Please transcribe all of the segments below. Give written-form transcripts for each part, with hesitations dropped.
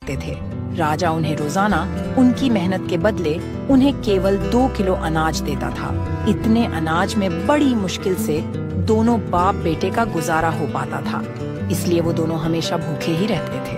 रखते थे। राजा उन्हें रोजाना उनकी मेहनत के बदले उन्हें केवल 2 किलो अनाज देता था। इतने अनाज में बड़ी मुश्किल से दोनों बाप बेटे का गुजारा हो पाता था, इसलिए वो दोनों हमेशा भूखे ही रहते थे।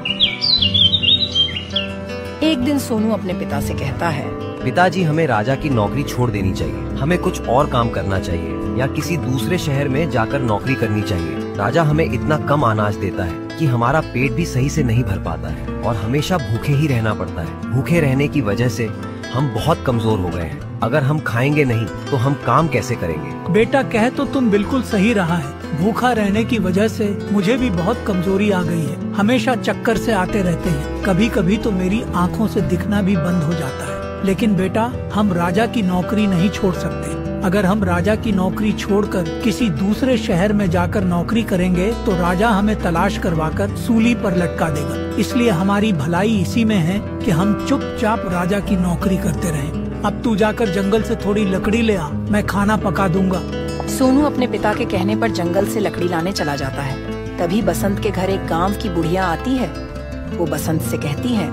एक दिन सोनू अपने पिता से कहता है, पिताजी, हमें राजा की नौकरी छोड़ देनी चाहिए। हमें कुछ और काम करना चाहिए या किसी दूसरे शहर में जाकर नौकरी करनी चाहिए। राजा हमें इतना कम अनाज देता है कि हमारा पेट भी सही से नहीं भर पाता है और हमेशा भूखे ही रहना पड़ता है। भूखे रहने की वजह से हम बहुत कमजोर हो गए हैं। अगर हम खाएंगे नहीं तो हम काम कैसे करेंगे? बेटा, कह तो तुम बिल्कुल सही रहा है। भूखा रहने की वजह से मुझे भी बहुत कमजोरी आ गई है। हमेशा चक्कर से आते रहते हैं। कभी कभी तो मेरी आँखों से दिखना भी बंद हो जाता है। लेकिन बेटा, हम राजा की नौकरी नहीं छोड़ सकते। अगर हम राजा की नौकरी छोड़कर किसी दूसरे शहर में जाकर नौकरी करेंगे तो राजा हमें तलाश करवाकर सूली पर लटका देगा। इसलिए हमारी भलाई इसी में है कि हम चुपचाप राजा की नौकरी करते रहें। अब तू जाकर जंगल से थोड़ी लकड़ी ले आ, मैं खाना पका दूंगा। सोनू अपने पिता के कहने पर जंगल से लकड़ी लाने चला जाता है। तभी बसंत के घर एक गांव की बुढ़िया आती है। वो बसंत से कहती है,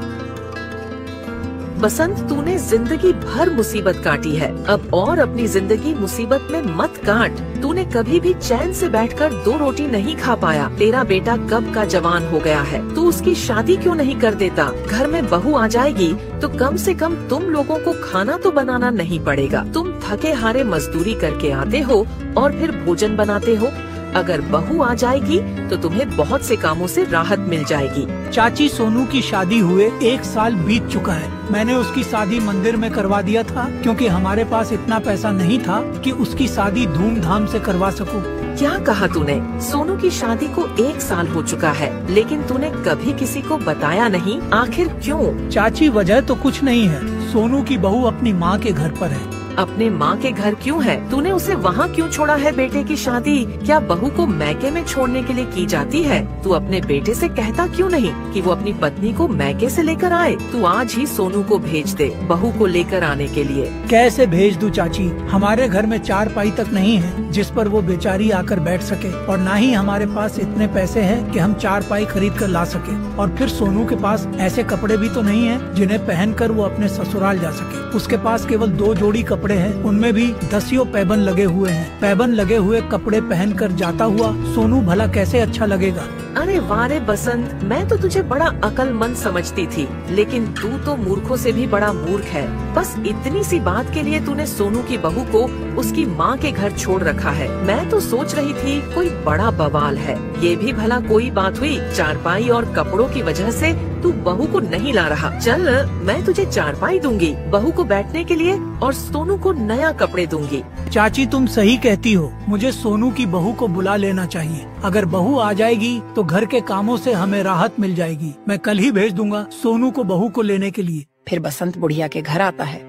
बसंत, तूने जिंदगी भर मुसीबत काटी है, अब और अपनी जिंदगी मुसीबत में मत काट। तूने कभी भी चैन से बैठकर 2 रोटी नहीं खा पाया। तेरा बेटा कब का जवान हो गया है, तू उसकी शादी क्यों नहीं कर देता? घर में बहू आ जाएगी तो कम से कम तुम लोगों को खाना तो बनाना नहीं पड़ेगा। तुम थके हारे मजदूरी करके आते हो और फिर भोजन बनाते हो। अगर बहू आ जाएगी तो तुम्हें बहुत से कामों से राहत मिल जाएगी। चाची, सोनू की शादी हुए 1 साल बीत चुका है। मैंने उसकी शादी मंदिर में करवा दिया था क्योंकि हमारे पास इतना पैसा नहीं था कि उसकी शादी धूमधाम से करवा सकूं। क्या कहा तूने? सोनू की शादी को 1 साल हो चुका है, लेकिन तूने कभी किसी को बताया नहीं। आखिर क्यों? चाची, वजह तो कुछ नहीं है। सोनू की बहू अपनी माँ के घर पर है। अपने माँ के घर क्यों है? तूने उसे वहाँ क्यों छोड़ा है? बेटे की शादी क्या बहू को मैके में छोड़ने के लिए की जाती है? तू अपने बेटे से कहता क्यों नहीं कि वो अपनी पत्नी को मैके से लेकर आए? तू आज ही सोनू को भेज दे बहू को लेकर आने के लिए। कैसे भेज दूं चाची? हमारे घर में 4 पाई तक नहीं है जिस पर वो बेचारी आकर बैठ सके, और न ही हमारे पास इतने पैसे हैं कि हम 4 पाई खरीद कर ला सके। और फिर सोनू के पास ऐसे कपड़े भी तो नहीं है जिन्हें पहनकर वो अपने ससुराल जा सके। उसके पास केवल 2 जोड़ी कपड़े हैं, उनमें भी 10 पैबंद लगे हुए हैं। पैबंद लगे हुए कपड़े पहनकर जाता हुआ सोनू भला कैसे अच्छा लगेगा? अरे वारे बसंत, मैं तो तुझे बड़ा अक्लमंद समझती थी, लेकिन तू तो मूर्खों से भी बड़ा मूर्ख है। बस इतनी सी बात के लिए तूने सोनू की बहू को उसकी माँ के घर छोड़ रखा है। मैं तो सोच रही थी कोई बड़ा बवाल है। ये भी भला कोई बात हुई? चारपाई और कपड़ों की वजह से तू बहू को नहीं ला रहा। चल, मैं तुझे चारपाई दूंगी बहू को बैठने के लिए और सोनू को नया कपड़े दूंगी। चाची, तुम सही कहती हो। मुझे सोनू की बहू को बुला लेना चाहिए। अगर बहू आ जाएगी तो घर के कामों से हमें राहत मिल जाएगी। मैं कल ही भेज दूंगा सोनू को बहू को लेने के लिए। फिर बसंत बुढ़िया के घर आता है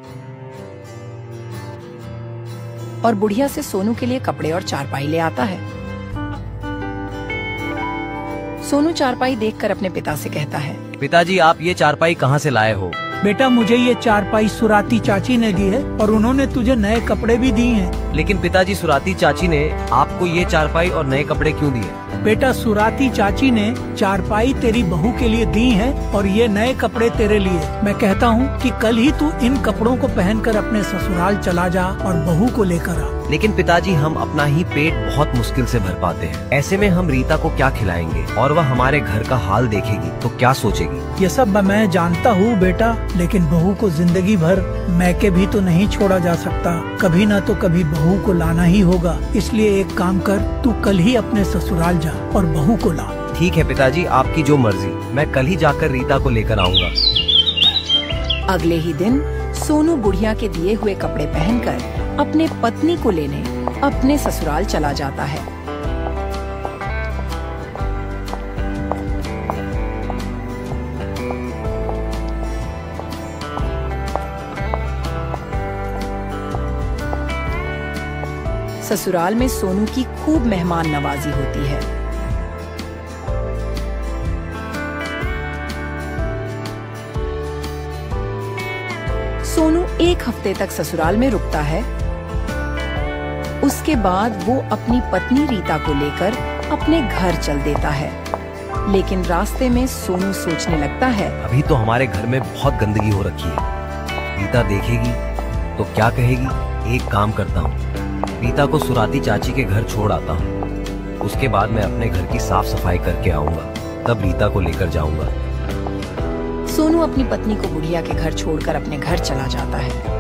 और बुढ़िया से सोनू के लिए कपड़े और चारपाई ले आता है। सोनू चारपाई देखकर अपने पिता से कहता है, पिताजी, आप ये चारपाई कहाँ से लाए हो? बेटा, मुझे ये चारपाई सुराती चाची ने दी है और उन्होंने तुझे नए कपड़े भी दिए हैं। लेकिन पिताजी, सुराती चाची ने आपको ये चारपाई और नए कपड़े क्यों दिए? बेटा, सुराती चाची ने चारपाई तेरी बहू के लिए दी है और ये नए कपड़े तेरे लिए। मैं कहता हूँ कि कल ही तू इन कपड़ों को पहनकर अपने ससुराल चला जा और बहू को लेकर आ। लेकिन पिताजी, हम अपना ही पेट बहुत मुश्किल से भर पाते हैं। ऐसे में हम रीता को क्या खिलाएंगे और वह हमारे घर का हाल देखेगी तो क्या सोचेगी? ये सब मैं जानता हूँ बेटा, लेकिन बहू को जिंदगी भर मैके भी तो नहीं छोड़ा जा सकता। कभी न तो कभी बहू को लाना ही होगा। इसलिए एक काम कर, तू कल ही अपने ससुराल जा और बहू को ला। ठीक है पिताजी, आपकी जो मर्जी। मैं कल ही जाकर रीता को लेकर आऊँगा। अगले ही दिन सोनू बुढ़िया के दिए हुए कपड़े पहनकर अपने पत्नी को लेने अपने ससुराल चला जाता है। ससुराल में सोनू की खूब मेहमान नवाजी होती है। सोनू 1 हफ्ते तक ससुराल में रुकता है। उसके बाद वो अपनी पत्नी रीता को लेकर अपने घर चल देता है। लेकिन रास्ते में सोनू सोचने लगता है, अभी तो हमारे घर में बहुत गंदगी हो रखी है। रीता देखेगी तो क्या कहेगी। एक काम करता हूँ, रीता को सुराती चाची के घर छोड़ आता हूँ। उसके बाद मैं अपने घर की साफ सफाई करके आऊंगा, तब रीता को लेकर जाऊंगा। सोनू अपनी पत्नी को बुढ़िया के घर छोड़कर अपने घर चला जाता है।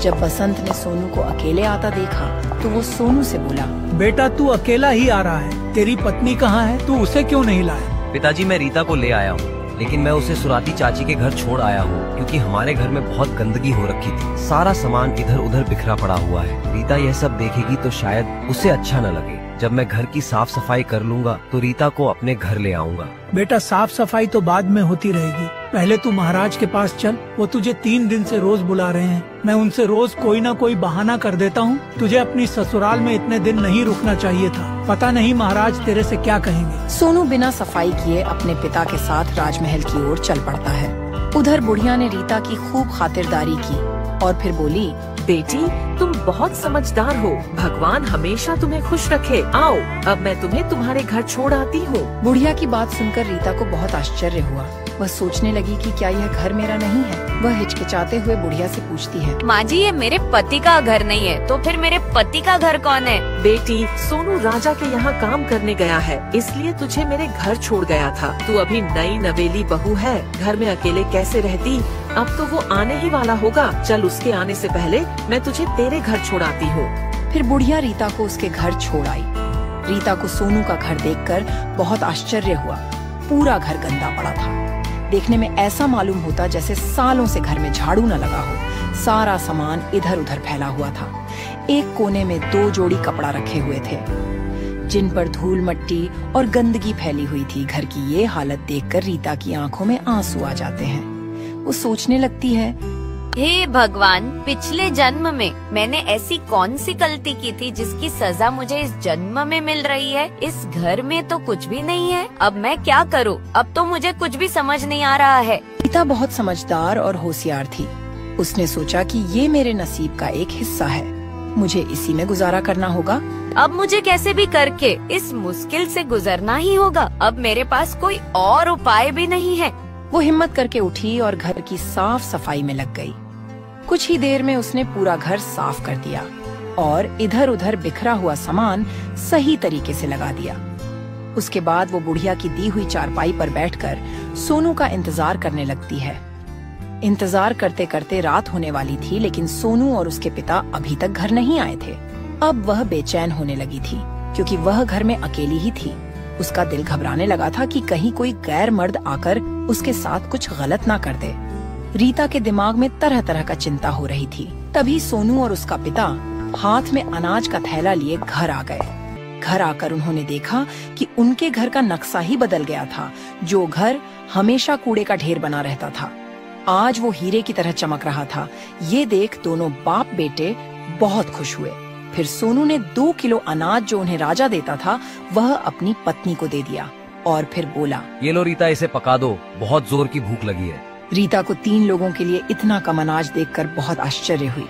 जब बसंत ने सोनू को अकेले आता देखा तो वो सोनू से बोला, बेटा तू अकेला ही आ रहा है, तेरी पत्नी कहाँ है? तू उसे क्यों नहीं लाया? पिताजी मैं रीता को ले आया हूँ, लेकिन मैं उसे सुराती चाची के घर छोड़ आया हूँ क्योंकि हमारे घर में बहुत गंदगी हो रखी थी। सारा सामान इधर उधर बिखरा पड़ा हुआ है। रीता यह सब देखेगी तो शायद उसे अच्छा न लगे। जब मैं घर की साफ सफाई कर लूंगा तो रीता को अपने घर ले आऊंगा। बेटा साफ सफाई तो बाद में होती रहेगी, पहले तू महाराज के पास चल। वो तुझे 3 दिन से रोज बुला रहे हैं। मैं उनसे रोज कोई ना कोई बहाना कर देता हूँ। तुझे अपनी ससुराल में इतने दिन नहीं रुकना चाहिए था। पता नहीं महाराज तेरे से क्या कहेंगे। सोनू बिना सफाई किए अपने पिता के साथ राजमहल की ओर चल पड़ता है। उधर बुढ़िया ने रीता की खूब खातिरदारी की और फिर बोली, बेटी तुम बहुत समझदार हो, भगवान हमेशा तुम्हें खुश रखे। आओ अब मैं तुम्हें तुम्हारे घर छोड़ आती हूँ। बुढ़िया की बात सुनकर रीता को बहुत आश्चर्य हुआ। वह सोचने लगी कि क्या यह घर मेरा नहीं है। वह हिचकिचाते हुए बुढ़िया से पूछती है, माँ जी ये मेरे पति का घर नहीं है तो फिर मेरे पति का घर कौन है? बेटी सोनू राजा के यहाँ काम करने गया है, इसलिए तुझे मेरे घर छोड़ गया था। तू अभी नई नवेली बहू है, घर में अकेले कैसे रहती? अब तो वो आने ही वाला होगा। चल उसके आने से पहले मैं तुझे तेरे घर छोड़ाती हूँ। फिर बुढ़िया रीता को उसके घर छोड़ आई। रीता को सोनू का घर देखकर बहुत आश्चर्य हुआ। पूरा घर गंदा पड़ा था। देखने में ऐसा मालूम होता जैसे सालों से घर में झाड़ू न लगा हो। सारा सामान इधर उधर फैला हुआ था। एक कोने में 2 जोड़ी कपड़ा रखे हुए थे जिन पर धूल मट्टी और गंदगी फैली हुई थी। घर की ये हालत देखकर रीता की आंखों में आंसू आ जाते हैं। वो सोचने लगती है, हे भगवान, पिछले जन्म में मैंने ऐसी कौन सी गलती की थी जिसकी सजा मुझे इस जन्म में मिल रही है? इस घर में तो कुछ भी नहीं है। अब मैं क्या करूं? अब तो मुझे कुछ भी समझ नहीं आ रहा है। रीता बहुत समझदार और होशियार थी। उसने सोचा कि ये मेरे नसीब का एक हिस्सा है, मुझे इसी में गुजारा करना होगा। अब मुझे कैसे भी करके इस मुश्किल से गुजरना ही होगा। अब मेरे पास कोई और उपाय भी नहीं है। वो हिम्मत करके उठी और घर की साफ सफाई में लग गई। कुछ ही देर में उसने पूरा घर साफ कर दिया और इधर उधर बिखरा हुआ सामान सही तरीके से लगा दिया। उसके बाद वो बुढ़िया की दी हुई चारपाई पर बैठकर सोनू का इंतजार करने लगती है। इंतजार करते करते रात होने वाली थी, लेकिन सोनू और उसके पिता अभी तक घर नहीं आए थे। अब वह बेचैन होने लगी थी क्योंकि वह घर में अकेली ही थी। उसका दिल घबराने लगा था कि कहीं कोई गैर मर्द आकर उसके साथ कुछ गलत ना कर दे। रीता के दिमाग में तरह तरह का चिंता हो रही थी। तभी सोनू और उसका पिता हाथ में अनाज का थैला लिए घर आ गए। घर आकर उन्होंने देखा कि उनके घर का नक्शा ही बदल गया था। जो घर हमेशा कूड़े का ढेर बना रहता था, आज वो हीरे की तरह चमक रहा था। ये देख दोनों बाप बेटे बहुत खुश हुए। फिर सोनू ने 2 किलो अनाज जो उन्हें राजा देता था वह अपनी पत्नी को दे दिया और फिर बोला, ये लो रीता, इसे पका दो, बहुत जोर की भूख लगी है। रीता को 3 लोगों के लिए इतना कम अनाज देखकर बहुत आश्चर्य हुई।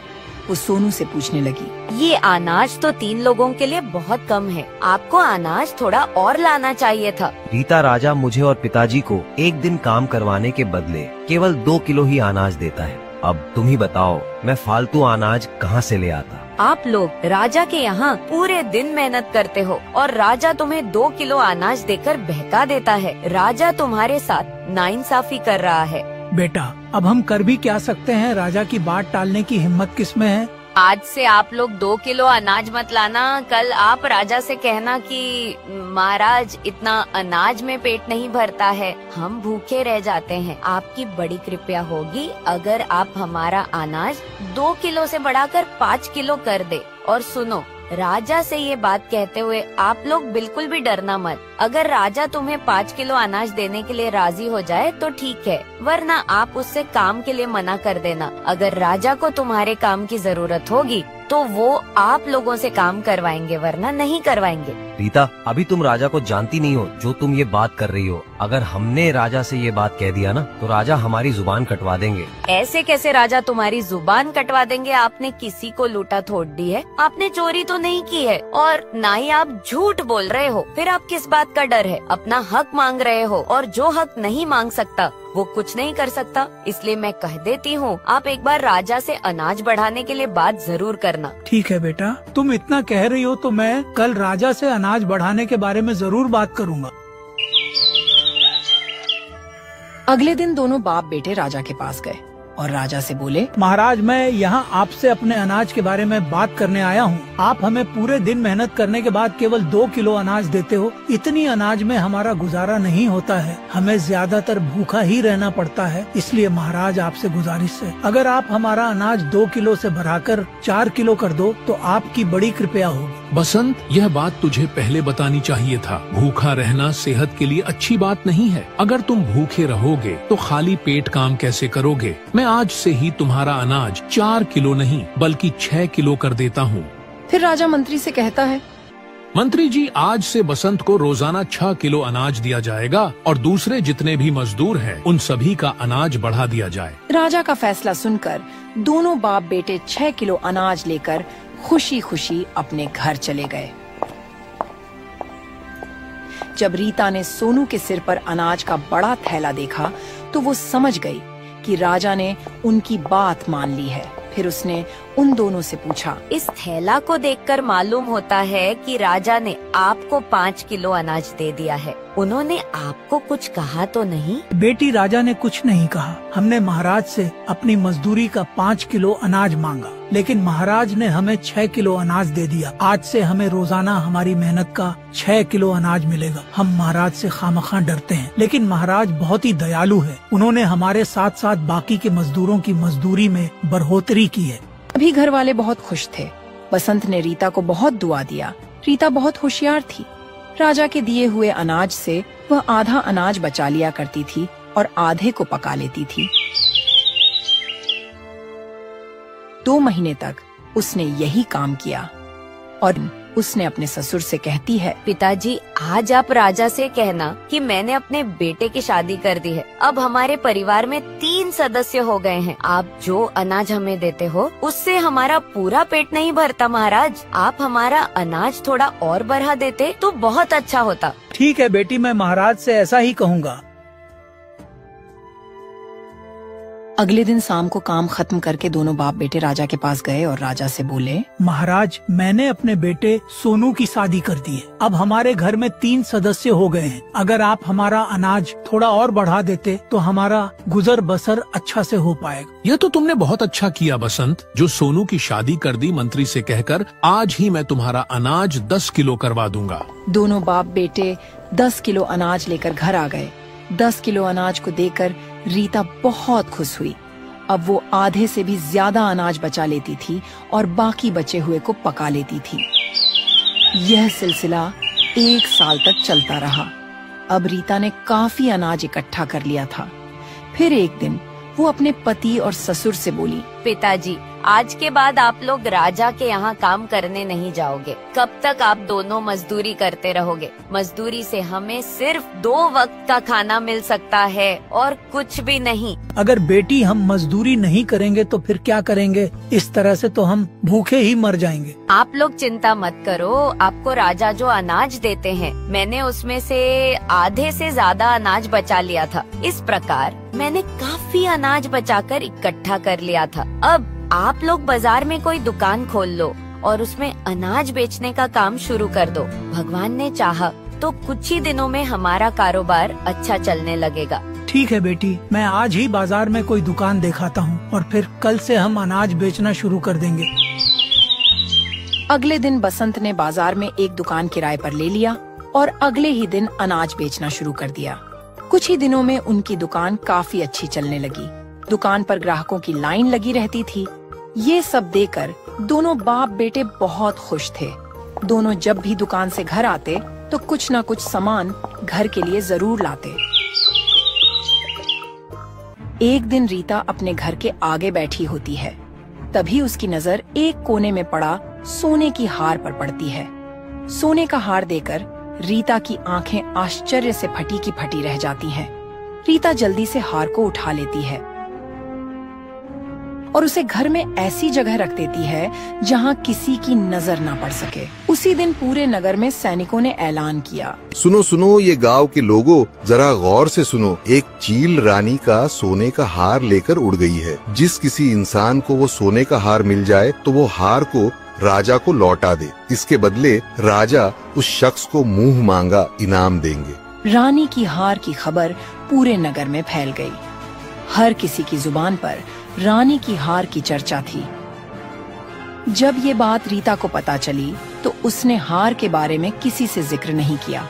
वो सोनू से पूछने लगी, ये अनाज तो 3 लोगों के लिए बहुत कम है। आपको अनाज थोड़ा और लाना चाहिए था। रीता, राजा मुझे और पिताजी को एक दिन काम करवाने के बदले केवल 2 किलो ही अनाज देता है। अब तुम ही बताओ, मैं फालतू अनाज कहाँ से ले आता? आप लोग राजा के यहाँ पूरे दिन मेहनत करते हो और राजा तुम्हें 2 किलो अनाज देकर बहका देता है। राजा तुम्हारे साथ नाइंसाफी कर रहा है। बेटा अब हम कर भी क्या सकते हैं? राजा की बात टालने की हिम्मत किसमें है? आज से आप लोग 2 किलो अनाज मत लाना। कल आप राजा से कहना कि महाराज इतना अनाज में पेट नहीं भरता है, हम भूखे रह जाते हैं। आपकी बड़ी कृपया होगी अगर आप हमारा अनाज 2 किलो से बढ़ाकर 5 किलो कर दे। और सुनो, राजा से ये बात कहते हुए आप लोग बिल्कुल भी डरना मत। अगर राजा तुम्हें 5 किलो अनाज देने के लिए राजी हो जाए तो ठीक है, वरना आप उससे काम के लिए मना कर देना। अगर राजा को तुम्हारे काम की जरूरत होगी तो वो आप लोगों से काम करवाएंगे, वरना नहीं करवाएंगे। रीता, अभी तुम राजा को जानती नहीं हो जो तुम ये बात कर रही हो। अगर हमने राजा से ये बात कह दिया ना तो राजा हमारी जुबान कटवा देंगे। ऐसे कैसे राजा तुम्हारी जुबान कटवा देंगे? आपने किसी को लूटा थोड़ दी है, आपने चोरी तो नहीं की है और ना ही आप झूठ बोल रहे हो। फिर आप किस बात का डर है? अपना हक मांग रहे हो और जो हक नहीं मांग सकता वो कुछ नहीं कर सकता। इसलिए मैं कह देती हूँ, आप एक बार राजा से अनाज बढ़ाने के लिए बात जरूर करना। ठीक है बेटा, तुम इतना कह रही हो तो मैं कल राजा से अनाज बढ़ाने के बारे में जरूर बात करूँगा। अगले दिन दोनों बाप बेटे राजा के पास गए और राजा से बोले, महाराज, मैं यहाँ आपसे अपने अनाज के बारे में बात करने आया हूँ। आप हमें पूरे दिन मेहनत करने के बाद केवल 2 किलो अनाज देते हो। इतनी अनाज में हमारा गुजारा नहीं होता है, हमें ज्यादातर भूखा ही रहना पड़ता है। इसलिए महाराज आपसे गुजारिश है, अगर आप हमारा अनाज 2 किलो से बढ़ाकर 4 किलो कर दो तो आपकी बड़ी कृपया होगी। बसंत, यह बात तुझे पहले बतानी चाहिए था। भूखा रहना सेहत के लिए अच्छी बात नहीं है। अगर तुम भूखे रहोगे तो खाली पेट काम कैसे करोगे? मैं आज से ही तुम्हारा अनाज 4 किलो नहीं बल्कि 6 किलो कर देता हूँ। फिर राजा मंत्री से कहता है, मंत्री जी, आज से बसंत को रोजाना 6 किलो अनाज दिया जाएगा और दूसरे जितने भी मजदूर हैं उन सभी का अनाज बढ़ा दिया जाए। राजा का फैसला सुनकर दोनों बाप बेटे 6 किलो अनाज लेकर खुशी खुशी अपने घर चले गए। जब रीता ने सोनू के सिर पर अनाज का बड़ा थैला देखा तो वो समझ गई कि राजा ने उनकी बात मान ली है। फिर उसने उन दोनों से पूछा, इस थैला को देखकर मालूम होता है कि राजा ने आपको 5 किलो अनाज दे दिया है। उन्होंने आपको कुछ कहा तो नहीं? बेटी, राजा ने कुछ नहीं कहा। हमने महाराज से अपनी मजदूरी का 5 किलो अनाज मांगा, लेकिन महाराज ने हमें 6 किलो अनाज दे दिया। आज से हमें रोजाना हमारी मेहनत का 6 किलो अनाज मिलेगा। हम महाराज से खामखा डरते हैं, लेकिन महाराज बहुत ही दयालु है। उन्होंने हमारे साथ साथ बाकी के मजदूरों की मजदूरी में बढ़ोतरी की है। अभी घर वाले बहुत खुश थे। बसंत ने रीता को बहुत दुआ दिया। रीता बहुत होशियार थी। राजा के दिए हुए अनाज से वह आधा अनाज बचा लिया करती थी और आधे को पका लेती थी। 2 महीने तक उसने यही काम किया और उसने अपने ससुर से कहती है, पिताजी, आज आप राजा से कहना कि मैंने अपने बेटे की शादी कर दी है। अब हमारे परिवार में 3 सदस्य हो गए हैं। आप जो अनाज हमें देते हो उससे हमारा पूरा पेट नहीं भरता। महाराज, आप हमारा अनाज थोड़ा और बढ़ा देते तो बहुत अच्छा होता। ठीक है बेटी, मैं महाराज से ऐसा ही कहूँगा। अगले दिन शाम को काम खत्म करके दोनों बाप बेटे राजा के पास गए और राजा से बोले, महाराज, मैंने अपने बेटे सोनू की शादी कर दी है। अब हमारे घर में 3 सदस्य हो गए हैं। अगर आप हमारा अनाज थोड़ा और बढ़ा देते तो हमारा गुजर बसर अच्छा से हो पाएगा। यह तो तुमने बहुत अच्छा किया बसंत, जो सोनू की शादी कर दी। मंत्री से कहकर आज ही मैं तुम्हारा अनाज 10 किलो करवा दूंगा। दोनों बाप बेटे 10 किलो अनाज लेकर घर आ गए। 10 किलो अनाज को देकर रीता बहुत खुश हुई। अब वो आधे से भी ज्यादा अनाज बचा लेती थी और बाकी बचे हुए को पका लेती थी। यह सिलसिला 1 साल तक चलता रहा। अब रीता ने काफी अनाज इकट्ठा कर लिया था। फिर एक दिन वो अपने पति और ससुर से बोली, पिताजी, आज के बाद आप लोग राजा के यहाँ काम करने नहीं जाओगे। कब तक आप दोनों मजदूरी करते रहोगे? मजदूरी से हमें सिर्फ 2 वक्त का खाना मिल सकता है और कुछ भी नहीं। अगर बेटी हम मजदूरी नहीं करेंगे तो फिर क्या करेंगे? इस तरह से तो हम भूखे ही मर जाएंगे। आप लोग चिंता मत करो। आपको राजा जो अनाज देते हैं, मैंने उसमें से आधे से ज्यादा अनाज बचा लिया था। इस प्रकार मैंने काफी अनाज बचाकर इकट्ठा कर लिया था। अब आप लोग बाजार में कोई दुकान खोल लो और उसमें अनाज बेचने का काम शुरू कर दो। भगवान ने चाहा तो कुछ ही दिनों में हमारा कारोबार अच्छा चलने लगेगा। ठीक है बेटी, मैं आज ही बाजार में कोई दुकान दिखाता हूँ और फिर कल से हम अनाज बेचना शुरू कर देंगे। अगले दिन बसंत ने बाजार में एक दुकान किराए पर ले लिया और अगले ही दिन अनाज बेचना शुरू कर दिया। कुछ ही दिनों में उनकी दुकान काफी अच्छी चलने लगी। दुकान पर ग्राहकों की लाइन लगी रहती थी। ये सब देखकर दोनों बाप बेटे बहुत खुश थे। दोनों जब भी दुकान से घर आते तो कुछ न कुछ सामान घर के लिए जरूर लाते। एक दिन रीता अपने घर के आगे बैठी होती है। तभी उसकी नजर एक कोने में पड़ा सोने की हार पर पड़ती है। सोने का हार देकर रीता की आंखें आश्चर्य से फटी की फटी रह जाती हैं। रीता जल्दी से हार को उठा लेती है और उसे घर में ऐसी जगह रख देती है जहां किसी की नजर ना पड़ सके। उसी दिन पूरे नगर में सैनिकों ने ऐलान किया, सुनो सुनो ये गांव के लोगों, जरा गौर से सुनो। एक चील रानी का सोने का हार लेकर उड़ गई है। जिस किसी इंसान को वो सोने का हार मिल जाए तो वो हार को राजा को लौटा दे। इसके बदले राजा उस शख्स को मुंह मांगा इनाम देंगे। रानी की हार की खबर पूरे नगर में फैल गई। हर किसी की जुबान पर रानी की हार की चर्चा थी। जब ये बात रीता को पता चली तो उसने हार के बारे में किसी से जिक्र नहीं किया।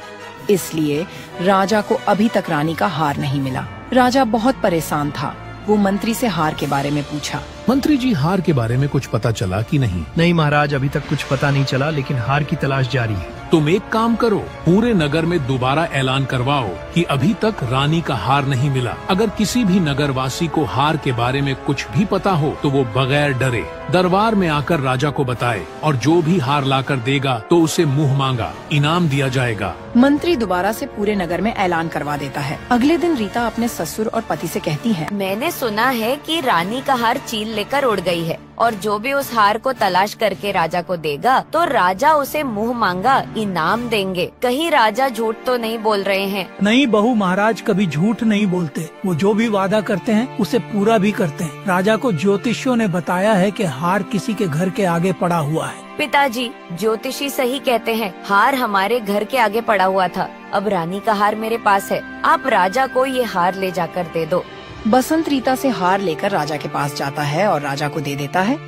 इसलिए राजा को अभी तक रानी का हार नहीं मिला। राजा बहुत परेशान था। वो मंत्री से हार के बारे में पूछा, मंत्री जी, हार के बारे में कुछ पता चला कि नहीं? नहीं महाराज, अभी तक कुछ पता नहीं चला, लेकिन हार की तलाश जारी है। तुम एक काम करो, पूरे नगर में दोबारा ऐलान करवाओ कि अभी तक रानी का हार नहीं मिला। अगर किसी भी नगरवासी को हार के बारे में कुछ भी पता हो तो वो बगैर डरे दरबार में आकर राजा को बताए, और जो भी हार लाकर देगा तो उसे मुंह मांगा इनाम दिया जाएगा। मंत्री दोबारा से पूरे नगर में ऐलान करवा देता है। अगले दिन रीता अपने ससुर और पति से कहती है, मैंने सुना है कि रानी का हार चील लेकर उड़ गई है, और जो भी उस हार को तलाश करके राजा को देगा तो राजा उसे मुंह मांगा इनाम देंगे। कहीं राजा झूठ तो नहीं बोल रहे हैं? नहीं बहू, महाराज कभी झूठ नहीं बोलते। वो जो भी वादा करते हैं उसे पूरा भी करते हैं। राजा को ज्योतिषियों ने बताया है कि हार किसी के घर के आगे पड़ा हुआ है। पिताजी, ज्योतिषी सही कहते हैं, हार हमारे घर के आगे पड़ा हुआ था। अब रानी का हार मेरे पास है, आप राजा को ये हार ले जाकर दे दो। बसंत रीता से हार लेकर राजा के पास जाता है और राजा को दे देता है।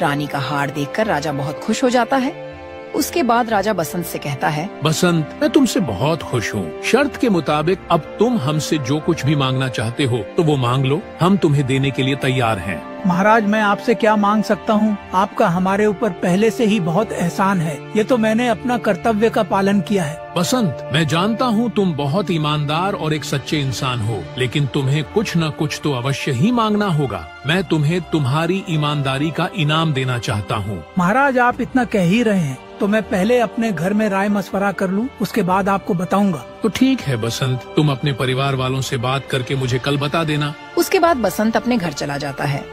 रानी का हार देखकर राजा बहुत खुश हो जाता है। उसके बाद राजा बसंत से कहता है, बसंत, मैं तुमसे बहुत खुश हूँ। शर्त के मुताबिक अब तुम हमसे जो कुछ भी मांगना चाहते हो तो वो मांग लो, हम तुम्हें देने के लिए तैयार हैं। महाराज, मैं आपसे क्या मांग सकता हूँ? आपका हमारे ऊपर पहले से ही बहुत एहसान है। ये तो मैंने अपना कर्तव्य का पालन किया है। बसंत, मैं जानता हूँ तुम बहुत ईमानदार और एक सच्चे इंसान हो, लेकिन तुम्हें कुछ न कुछ तो अवश्य ही मांगना होगा। मैं तुम्हें तुम्हारी ईमानदारी का इनाम देना चाहता हूँ। महाराज, आप इतना कह ही रहे हैं तो मैं पहले अपने घर में राय मशवरा कर लूं, उसके बाद आपको बताऊंगा। तो ठीक है बसंत, तुम अपने परिवार वालों से बात करके मुझे कल बता देना। उसके बाद बसंत अपने घर चला जाता है।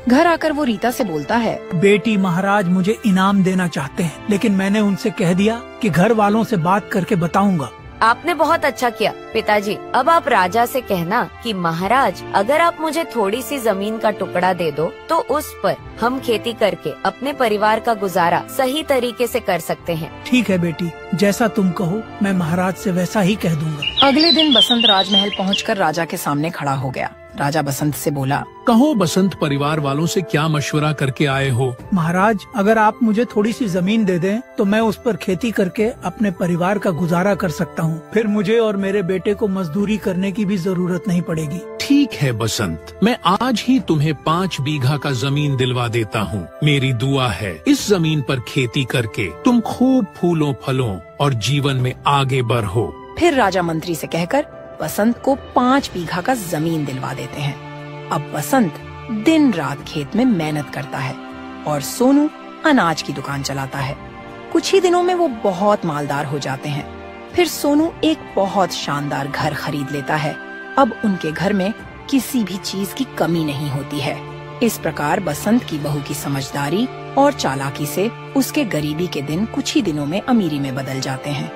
घर आकर वो रीता से बोलता है, बेटी, महाराज मुझे इनाम देना चाहते हैं, लेकिन मैंने उनसे कह दिया कि घर वालों से बात करके बताऊंगा। आपने बहुत अच्छा किया पिताजी। अब आप राजा से कहना कि महाराज, अगर आप मुझे थोड़ी सी जमीन का टुकड़ा दे दो तो उस पर हम खेती करके अपने परिवार का गुजारा सही तरीके से कर सकते हैं। ठीक है बेटी, जैसा तुम कहो मैं महाराज से वैसा ही कह दूंगा। अगले दिन बसंत राजमहल पहुंचकर राजा के सामने खड़ा हो गया। राजा बसंत से बोला, कहो बसंत, परिवार वालों से क्या मशवरा करके आए हो? महाराज, अगर आप मुझे थोड़ी सी जमीन दे दें तो मैं उस पर खेती करके अपने परिवार का गुजारा कर सकता हूँ। फिर मुझे और मेरे बेटे को मजदूरी करने की भी जरूरत नहीं पड़ेगी। ठीक है बसंत, मैं आज ही तुम्हें 5 बीघा का जमीन दिलवा देता हूँ। मेरी दुआ है इस जमीन पर खेती करके तुम खूब फूलों फलों और जीवन में आगे बढ़ो। फिर राजा मंत्री से कहकर बसंत को 5 बीघा का जमीन दिलवा देते हैं। अब बसंत दिन रात खेत में मेहनत करता है और सोनू अनाज की दुकान चलाता है। कुछ ही दिनों में वो बहुत मालदार हो जाते हैं। फिर सोनू एक बहुत शानदार घर खरीद लेता है। अब उनके घर में किसी भी चीज की कमी नहीं होती है। इस प्रकार बसंत की बहू की समझदारी और चालाकी से उसके गरीबी के दिन कुछ ही दिनों में अमीरी में बदल जाते हैं।